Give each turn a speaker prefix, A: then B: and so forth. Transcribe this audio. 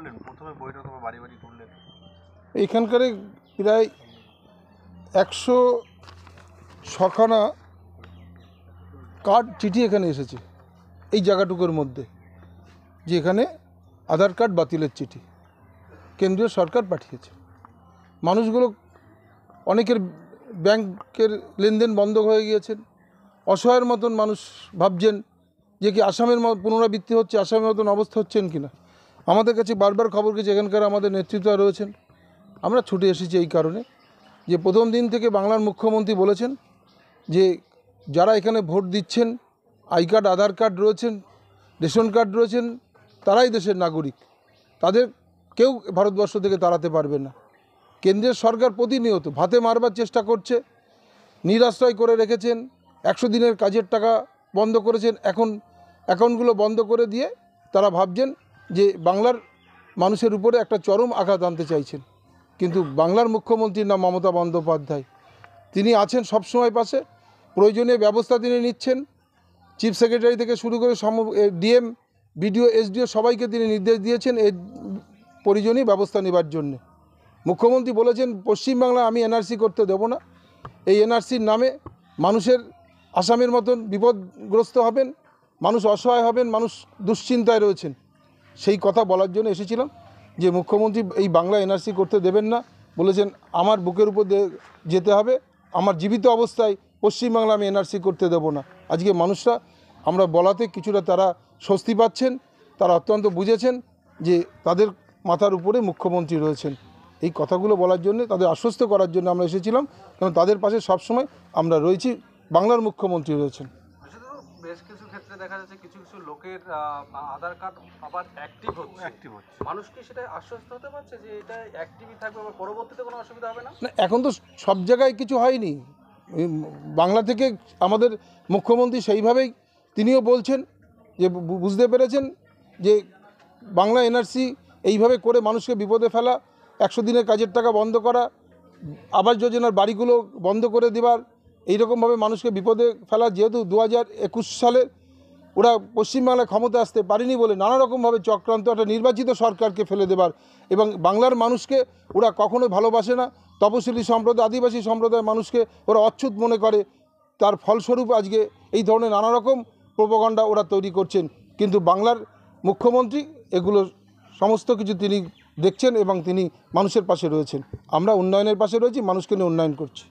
A: করলেন? প্রথমে বইটা তোমার বাড়ি বাড়ি করলেন।
B: এইখানকার প্রায় 106খানা কার্ড চিঠি এখানে এসেছে এই জায়গাটুকুর মধ্যে, যে এখানে আধার কার্ড বাতিলের চিঠি কেন্দ্রীয় সরকার পাঠিয়েছে। মানুষগুলো অনেকের ব্যাংকের লেনদেন বন্ধ হয়ে গিয়েছেন, অসহায়ের মতন মানুষ ভাবছেন যে কি আসামের পুনরাবৃত্তি হচ্ছে, আসামের মতন অবস্থা হচ্ছেন কিনা। আমাদের কাছে বারবার খবর গেছে, এখানকার আমাদের নেতৃত্ব রয়েছেন, আমরা ছুটে এসেছি এই কারণে যে প্রথম দিন থেকে বাংলার মুখ্যমন্ত্রী বলেছেন যে যারা এখানে ভোট দিচ্ছেন, আই কার্ড আধার কার্ড রয়েছেন, রেশন কার্ড রয়েছেন, তারাই দেশের নাগরিক, তাদের কেউ ভারতবর্ষ থেকে তাড়াতে পারবে না। কেন্দ্রের সরকার প্রতিনিয়ত ভাতে মারবার চেষ্টা করছে, নিরাশ্রয় করে রেখেছেন, 100 দিনের কাজের টাকা বন্ধ করেছেন, এখন অ্যাকাউন্টগুলো বন্ধ করে দিয়ে তারা ভাবছেন যে বাংলার মানুষের উপরে একটা চরম আঘাত আনতে চাইছেন। কিন্তু বাংলার মুখ্যমন্ত্রীর নাম মমতা বন্দ্যোপাধ্যায়, তিনি আছেন সবসময় পাশে, প্রয়োজনীয় ব্যবস্থা তিনি নিচ্ছেন। চিফ সেক্রেটারি থেকে শুরু করে ডিএম, বিডিও, এসডিও সবাইকে তিনি নির্দেশ দিয়েছেন এই প্রয়োজনীয় ব্যবস্থা নেবার জন্যে। মুখ্যমন্ত্রী বলেছেন পশ্চিমবাংলায় আমি এনআরসি করতে দেব না, এই এনআরসির নামে মানুষের আসামের মতন বিপদগ্রস্ত হবেন, মানুষ অসহায় হবেন, মানুষ দুশ্চিন্তায় রয়েছেন। সেই কথা বলার জন্য এসেছিলাম যে মুখ্যমন্ত্রী এই বাংলা এনআরসি করতে দেবেন না, বলেছেন আমার বুকের উপর যেতে হবে, আমার জীবিত অবস্থায় পশ্চিমবাংলা আমি এনআরসি করতে দেব না। আজকে মানুষরা আমরা বলাতে কিছুটা তারা স্বস্তি পাচ্ছেন, তারা অত্যন্ত বুঝেছেন যে তাদের মাথার উপরে মুখ্যমন্ত্রী রয়েছেন। এই কথাগুলো বলার জন্য, তাদের আশ্বস্ত করার জন্য আমরা এসেছিলাম, কারণ তাদের পাশে সবসময় আমরা রয়েছি, বাংলার মুখ্যমন্ত্রী রয়েছেন।
A: বেশ কিছু ক্ষেত্রে দেখা যাচ্ছে কিছু কিছু লোকের আধার কার্ড আবার অ্যাক্টিভ হচ্ছে, মানুষ কি সেটা আশ্বস্ত হতে পারছে যে এটা অ্যাক্টিভই থাকবে বা পরবর্তীতে কোনো অসুবিধা হবে না?
B: না, এখন তো সব জায়গায় কিছু হয়নি। বাংলা থেকে আমাদের মুখ্যমন্ত্রী সেইভাবেই তিনিও বলছেন যে বুঝতে পেরেছেন যে বাংলা এনআরসি এইভাবে করে মানুষকে বিপদে ফেলা, 100 দিনের কাজের টাকা বন্ধ করা, আবাস যোজনার বাড়িগুলো বন্ধ করে দেবার, এইরকমভাবে মানুষকে বিপদে ফেলা। যেহেতু 2021 সালে ওরা পশ্চিমবাংলায় ক্ষমতা আসতে পারেনি বলে নানা রকমভাবে চক্রান্ত, একটা নির্বাচিত সরকারকে ফেলে দেবার, এবং বাংলার মানুষকে ওরা কখনোই ভালোবাসে না, তপশিলি সম্প্রদায়, আদিবাসী সম্প্রদায়ের মানুষকে ওরা অচ্ছুত মনে করে, তার ফলস্বরূপ আজকে এই ধরনের নানা রকম প্রোপাগান্ডা ওরা তৈরি করছেন। কিন্তু বাংলার মুখ্যমন্ত্রী এগুলো সমস্ত কিছু তিনি দেখছেন এবং তিনি মানুষের পাশে রয়েছেন। আমরা উন্নয়নের পাশে রয়েছি, মানুষকে নিয়ে উন্নয়ন করছি।